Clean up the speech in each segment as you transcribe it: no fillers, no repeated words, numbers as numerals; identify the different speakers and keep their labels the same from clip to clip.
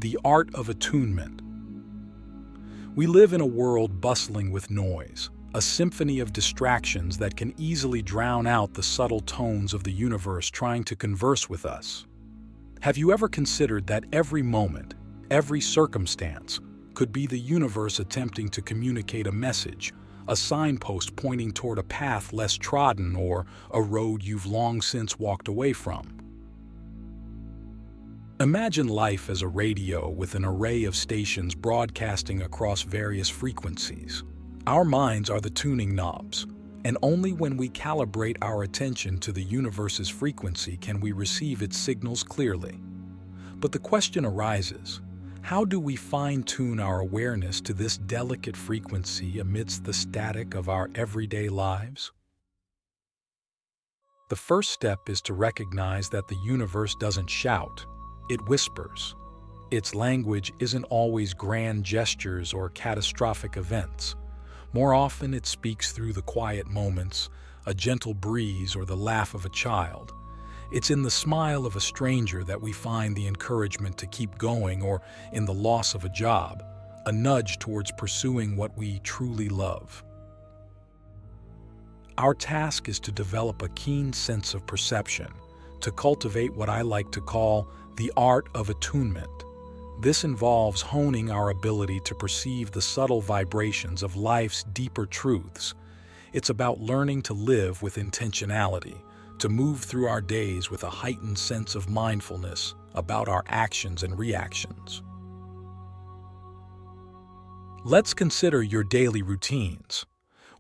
Speaker 1: The Art of Attunement. We live in a world bustling with noise, a symphony of distractions that can easily drown out the subtle tones of the universe trying to converse with us. Have you ever considered that every moment, every circumstance, could be the universe attempting to communicate a message, a signpost pointing toward a path less trodden or a road you've long since walked away from? Imagine life as a radio with an array of stations broadcasting across various frequencies. Our minds are the tuning knobs, and only when we calibrate our attention to the universe's frequency can we receive its signals clearly. But the question arises, how do we fine-tune our awareness to this delicate frequency amidst the static of our everyday lives? The first step is to recognize that the universe doesn't shout. It whispers. Its language isn't always grand gestures or catastrophic events. More often it speaks through the quiet moments, a gentle breeze or the laugh of a child. It's in the smile of a stranger that we find the encouragement to keep going, or in the loss of a job, a nudge towards pursuing what we truly love. Our task is to develop a keen sense of perception, to cultivate what I like to call the art of attunement. This involves honing our ability to perceive the subtle vibrations of life's deeper truths. It's about learning to live with intentionality, to move through our days with a heightened sense of mindfulness about our actions and reactions. Let's consider your daily routines.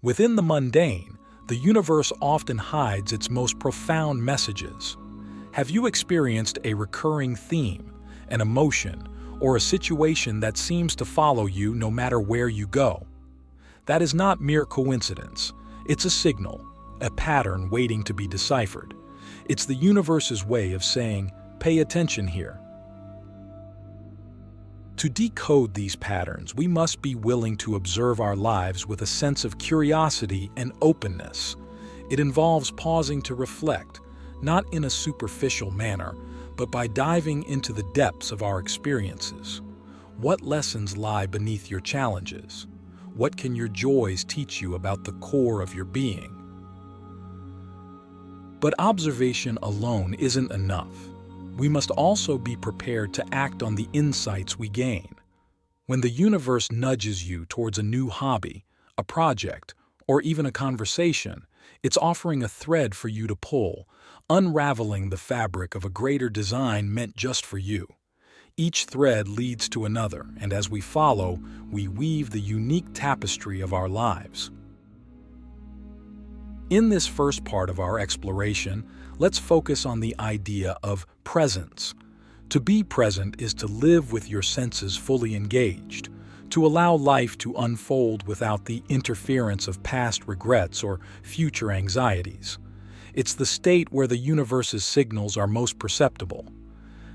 Speaker 1: Within the mundane, the universe often hides its most profound messages. Have you experienced a recurring theme, an emotion, or a situation that seems to follow you no matter where you go? That is not mere coincidence. It's a signal, a pattern waiting to be deciphered. It's the universe's way of saying, pay attention here. To decode these patterns, we must be willing to observe our lives with a sense of curiosity and openness. It involves pausing to reflect, not in a superficial manner, but by diving into the depths of our experiences. What lessons lie beneath your challenges? What can your joys teach you about the core of your being? But observation alone isn't enough. We must also be prepared to act on the insights we gain. When the universe nudges you towards a new hobby, a project, or even a conversation, it's offering a thread for you to pull, unraveling the fabric of a greater design meant just for you. Each thread leads to another, and as we follow, we weave the unique tapestry of our lives. In this first part of our exploration, let's focus on the idea of presence. To be present is to live with your senses fully engaged, to allow life to unfold without the interference of past regrets or future anxieties. It's the state where the universe's signals are most perceptible.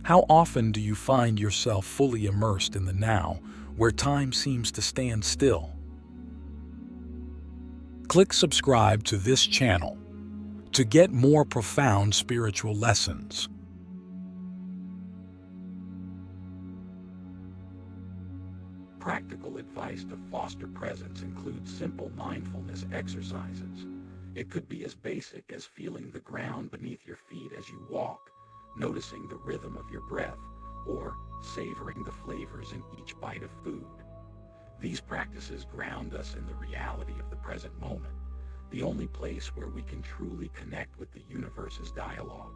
Speaker 1: How often do you find yourself fully immersed in the now, where time seems to stand still? Click subscribe to this channel to get more profound spiritual lessons.
Speaker 2: Practical advice to foster presence includes simple mindfulness exercises. It could be as basic as feeling the ground beneath your feet as you walk, noticing the rhythm of your breath, or savoring the flavors in each bite of food. These practices ground us in the reality of the present moment, the only place where we can truly connect with the universe's dialogue.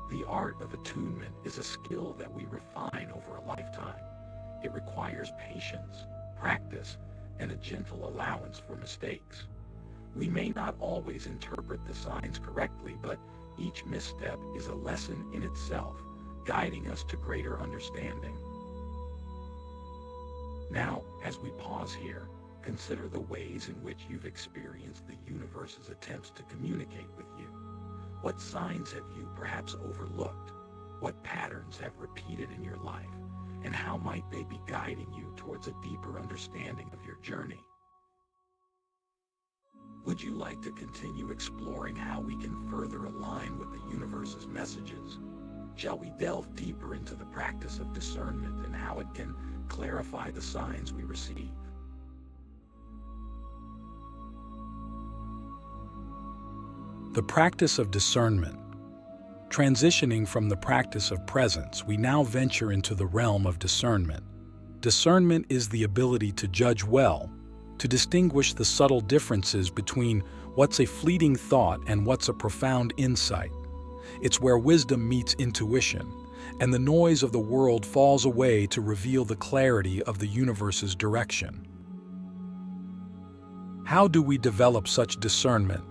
Speaker 2: The art of attunement is a skill that we refine over a lifetime. It requires patience, practice, and a gentle allowance for mistakes. We may not always interpret the signs correctly, but each misstep is a lesson in itself, guiding us to greater understanding. Now, as we pause here, consider the ways in which you've experienced the universe's attempts to communicate with you. What signs have you perhaps overlooked? What patterns have repeated in your life? And how might they be guiding you towards a deeper understanding of your journey? Would you like to continue exploring how we can further align with the universe's messages? Shall we delve deeper into the practice of discernment and how it can clarify the signs we receive?
Speaker 1: The practice of discernment. Transitioning from the practice of presence, we now venture into the realm of discernment. Discernment is the ability to judge well, to distinguish the subtle differences between what's a fleeting thought and what's a profound insight. It's where wisdom meets intuition, and the noise of the world falls away to reveal the clarity of the universe's direction. How do we develop such discernment?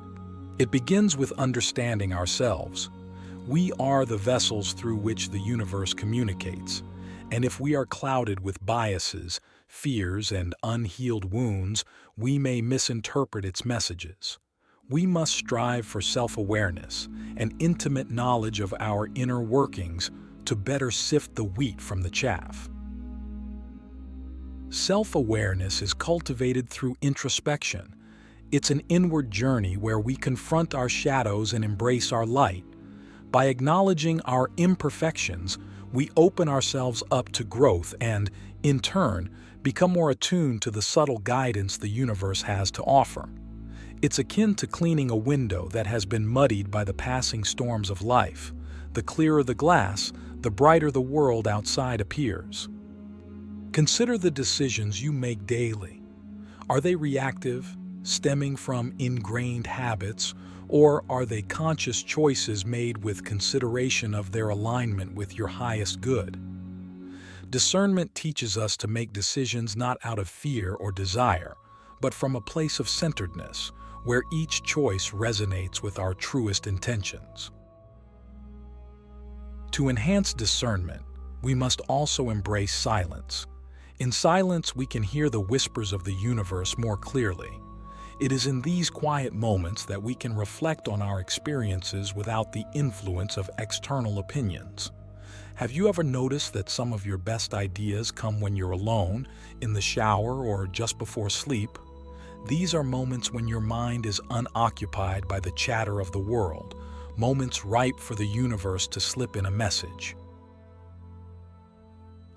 Speaker 1: It begins with understanding ourselves. We are the vessels through which the universe communicates, and if we are clouded with biases, fears, and unhealed wounds, we may misinterpret its messages. We must strive for self-awareness and intimate knowledge of our inner workings to better sift the wheat from the chaff. Self-awareness is cultivated through introspection. It's an inward journey where we confront our shadows and embrace our light. By acknowledging our imperfections, we open ourselves up to growth and, in turn, become more attuned to the subtle guidance the universe has to offer. It's akin to cleaning a window that has been muddied by the passing storms of life. The clearer the glass, the brighter the world outside appears. Consider the decisions you make daily. Are they reactive, stemming from ingrained habits, or are they conscious choices made with consideration of their alignment with your highest good? Discernment teaches us to make decisions not out of fear or desire, but from a place of centeredness, where each choice resonates with our truest intentions. To enhance discernment, we must also embrace silence. In silence, we can hear the whispers of the universe more clearly. It is in these quiet moments that we can reflect on our experiences without the influence of external opinions. Have you ever noticed that some of your best ideas come when you're alone, in the shower, or just before sleep? These are moments when your mind is unoccupied by the chatter of the world, moments ripe for the universe to slip in a message.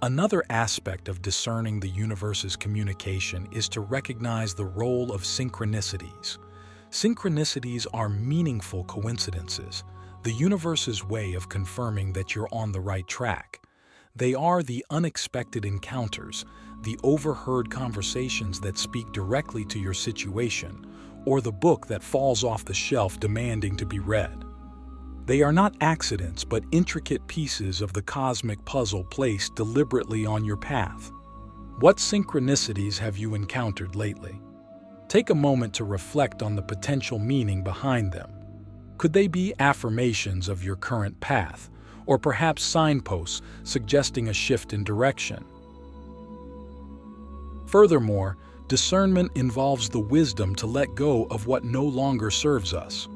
Speaker 1: Another aspect of discerning the universe's communication is to recognize the role of synchronicities. Synchronicities are meaningful coincidences, the universe's way of confirming that you're on the right track. They are the unexpected encounters, the overheard conversations that speak directly to your situation, or the book that falls off the shelf demanding to be read. They are not accidents, but intricate pieces of the cosmic puzzle placed deliberately on your path. What synchronicities have you encountered lately? Take a moment to reflect on the potential meaning behind them. Could they be affirmations of your current path, or perhaps signposts suggesting a shift in direction? Furthermore, discernment involves the wisdom to let go of what no longer serves us.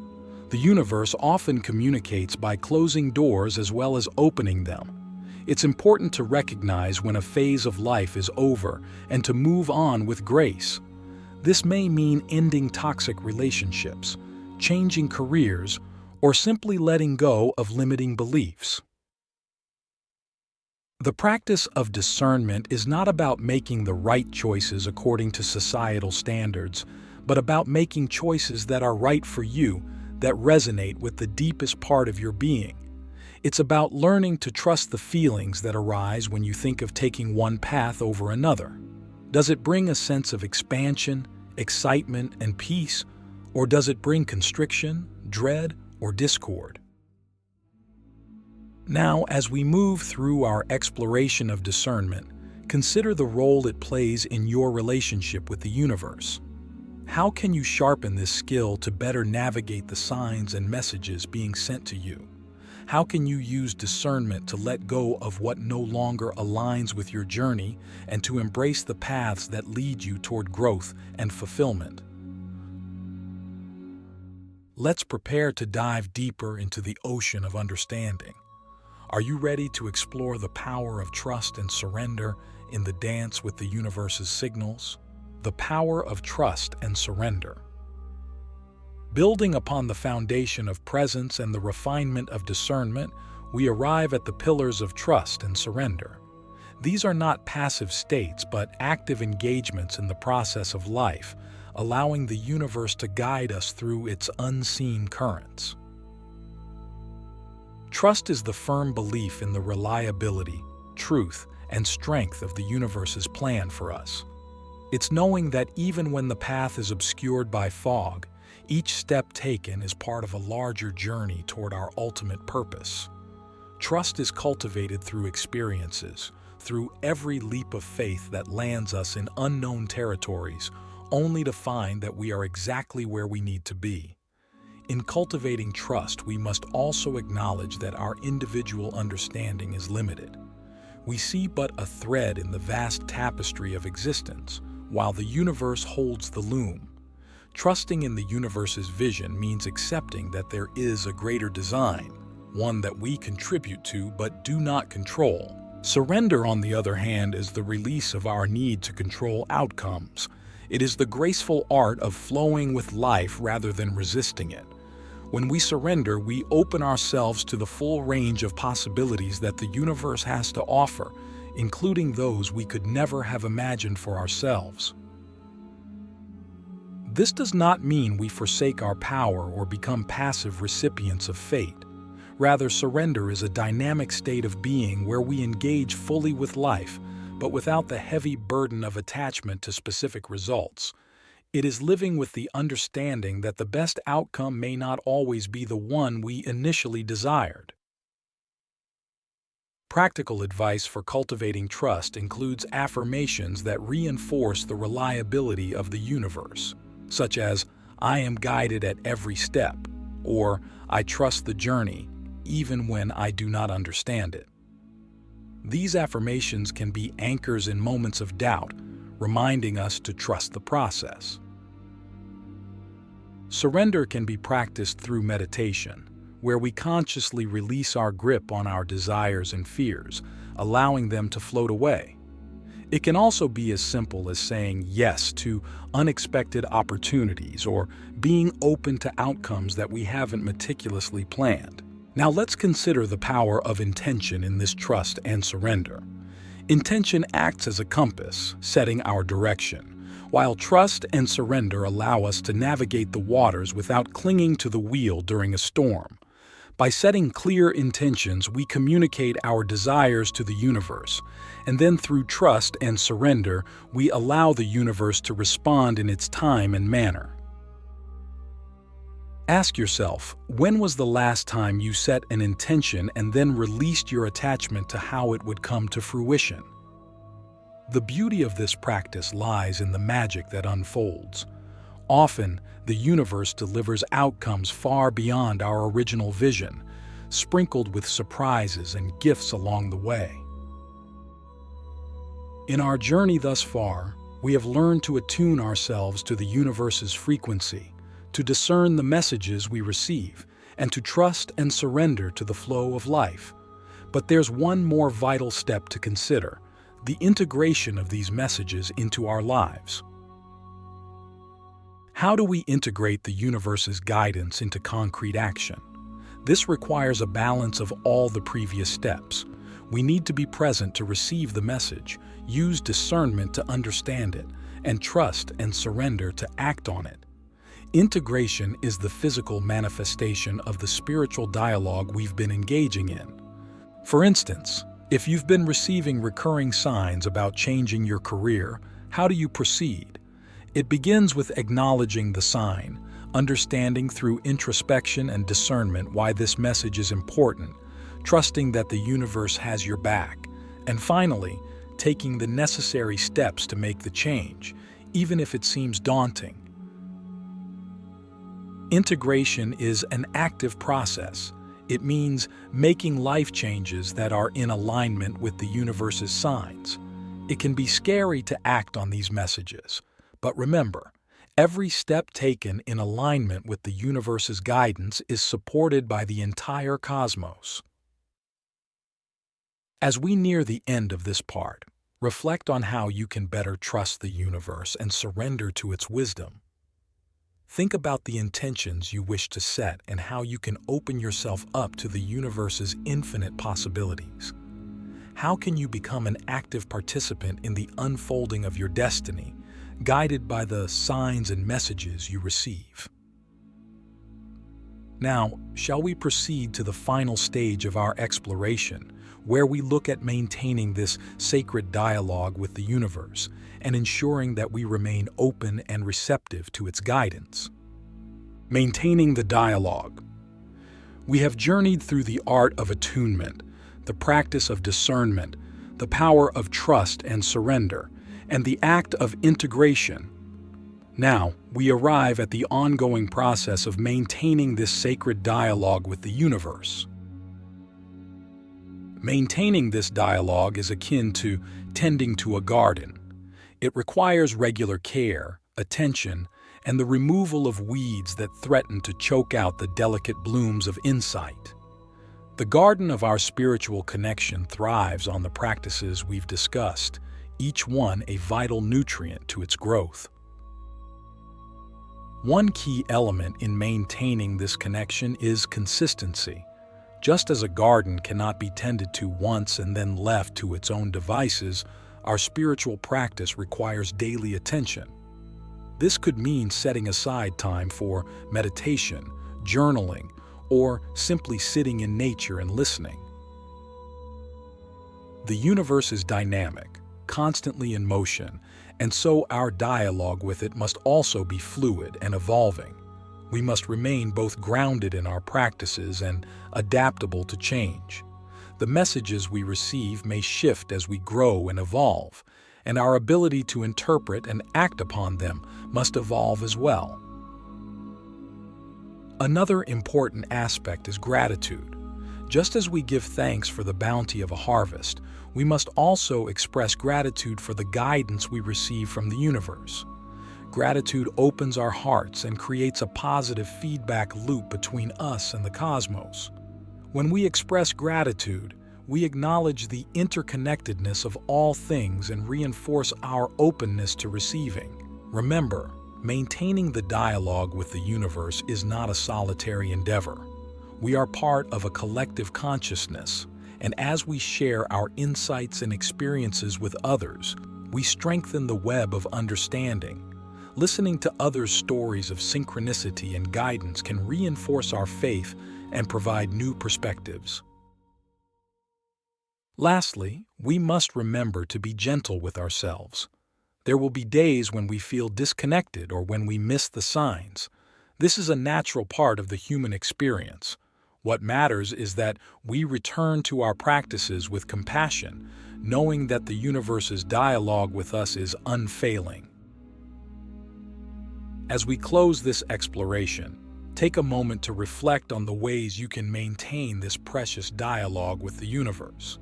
Speaker 1: The universe often communicates by closing doors as well as opening them. It's important to recognize when a phase of life is over and to move on with grace. This may mean ending toxic relationships, changing careers, or simply letting go of limiting beliefs. The practice of discernment is not about making the right choices according to societal standards, but about making choices that are right for you, that resonate with the deepest part of your being. It's about learning to trust the feelings that arise when you think of taking one path over another. Does it bring a sense of expansion, excitement, and peace, or does it bring constriction, dread, or discord? Now, as we move through our exploration of discernment, consider the role it plays in your relationship with the universe. How can you sharpen this skill to better navigate the signs and messages being sent to you? How can you use discernment to let go of what no longer aligns with your journey and to embrace the paths that lead you toward growth and fulfillment? Let's prepare to dive deeper into the ocean of understanding. Are you ready to explore the power of trust and surrender in the dance with the universe's signals? The power of trust and surrender. Building upon the foundation of presence and the refinement of discernment, we arrive at the pillars of trust and surrender. These are not passive states, but active engagements in the process of life, allowing the universe to guide us through its unseen currents. Trust is the firm belief in the reliability, truth, and strength of the universe's plan for us. It's knowing that even when the path is obscured by fog, each step taken is part of a larger journey toward our ultimate purpose. Trust is cultivated through experiences, through every leap of faith that lands us in unknown territories, only to find that we are exactly where we need to be. In cultivating trust, we must also acknowledge that our individual understanding is limited. We see but a thread in the vast tapestry of existence, while the universe holds the loom. Trusting in the universe's vision means accepting that there is a greater design, one that we contribute to but do not control. Surrender, on the other hand, is the release of our need to control outcomes. It is the graceful art of flowing with life rather than resisting it. When we surrender, we open ourselves to the full range of possibilities that the universe has to offer, including those we could never have imagined for ourselves. This does not mean we forsake our power or become passive recipients of fate. Rather, surrender is a dynamic state of being where we engage fully with life, but without the heavy burden of attachment to specific results. It is living with the understanding that the best outcome may not always be the one we initially desired. Practical advice for cultivating trust includes affirmations that reinforce the reliability of the universe, such as, "I am guided at every step," or "I trust the journey, even when I do not understand it." These affirmations can be anchors in moments of doubt, reminding us to trust the process. Surrender can be practiced through meditation, where we consciously release our grip on our desires and fears, allowing them to float away. It can also be as simple as saying yes to unexpected opportunities or being open to outcomes that we haven't meticulously planned. Now let's consider the power of intention in this trust and surrender. Intention acts as a compass, setting our direction, while trust and surrender allow us to navigate the waters without clinging to the wheel during a storm. By setting clear intentions, we communicate our desires to the universe, and then through trust and surrender, we allow the universe to respond in its time and manner. Ask yourself, when was the last time you set an intention and then released your attachment to how it would come to fruition? The beauty of this practice lies in the magic that unfolds. Often, the universe delivers outcomes far beyond our original vision, sprinkled with surprises and gifts along the way. In our journey thus far, we have learned to attune ourselves to the universe's frequency, to discern the messages we receive, and to trust and surrender to the flow of life. But there's one more vital step to consider: the integration of these messages into our lives. How do we integrate the universe's guidance into concrete action? This requires a balance of all the previous steps. We need to be present to receive the message, use discernment to understand it, and trust and surrender to act on it. Integration is the physical manifestation of the spiritual dialogue we've been engaging in. For instance, if you've been receiving recurring signs about changing your career, how do you proceed? It begins with acknowledging the sign, understanding through introspection and discernment why this message is important, trusting that the universe has your back, and finally, taking the necessary steps to make the change, even if it seems daunting. Integration is an active process. It means making life changes that are in alignment with the universe's signs. It can be scary to act on these messages, but remember, every step taken in alignment with the universe's guidance is supported by the entire cosmos. As we near the end of this part, reflect on how you can better trust the universe and surrender to its wisdom. Think about the intentions you wish to set and how you can open yourself up to the universe's infinite possibilities. How can you become an active participant in the unfolding of your destiny, guided by the signs and messages you receive? Now, shall we proceed to the final stage of our exploration, where we look at maintaining this sacred dialogue with the universe and ensuring that we remain open and receptive to its guidance? Maintaining the dialogue. We have journeyed through the art of attunement, the practice of discernment, the power of trust and surrender, and the act of integration. Now, we arrive at the ongoing process of maintaining this sacred dialogue with the universe. Maintaining this dialogue is akin to tending to a garden. It requires regular care, attention, and the removal of weeds that threaten to choke out the delicate blooms of insight. The garden of our spiritual connection thrives on the practices we've discussed, each one a vital nutrient to its growth. One key element in maintaining this connection is consistency. Just as a garden cannot be tended to once and then left to its own devices, our spiritual practice requires daily attention. This could mean setting aside time for meditation, journaling, or simply sitting in nature and listening. The universe is dynamic, constantly in motion, and so our dialogue with it must also be fluid and evolving. We must remain both grounded in our practices and adaptable to change. The messages we receive may shift as we grow and evolve, and our ability to interpret and act upon them must evolve as well. Another important aspect is gratitude. Just as we give thanks for the bounty of a harvest, we must also express gratitude for the guidance we receive from the universe. Gratitude opens our hearts and creates a positive feedback loop between us and the cosmos. When we express gratitude, we acknowledge the interconnectedness of all things and reinforce our openness to receiving. Remember, maintaining the dialogue with the universe is not a solitary endeavor. We are part of a collective consciousness, and as we share our insights and experiences with others, we strengthen the web of understanding. Listening to others' stories of synchronicity and guidance can reinforce our faith and provide new perspectives. Lastly, we must remember to be gentle with ourselves. There will be days when we feel disconnected or when we miss the signs. This is a natural part of the human experience. What matters is that we return to our practices with compassion, knowing that the universe's dialogue with us is unfailing. As we close this exploration, take a moment to reflect on the ways you can maintain this precious dialogue with the universe.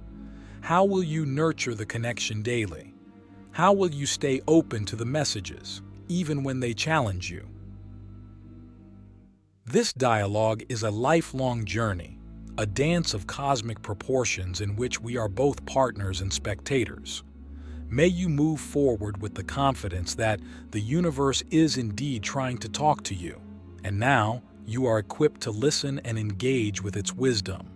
Speaker 1: How will you nurture the connection daily? How will you stay open to the messages, even when they challenge you? This dialogue is a lifelong journey, a dance of cosmic proportions in which we are both partners and spectators. May you move forward with the confidence that the universe is indeed trying to talk to you, and now you are equipped to listen and engage with its wisdom.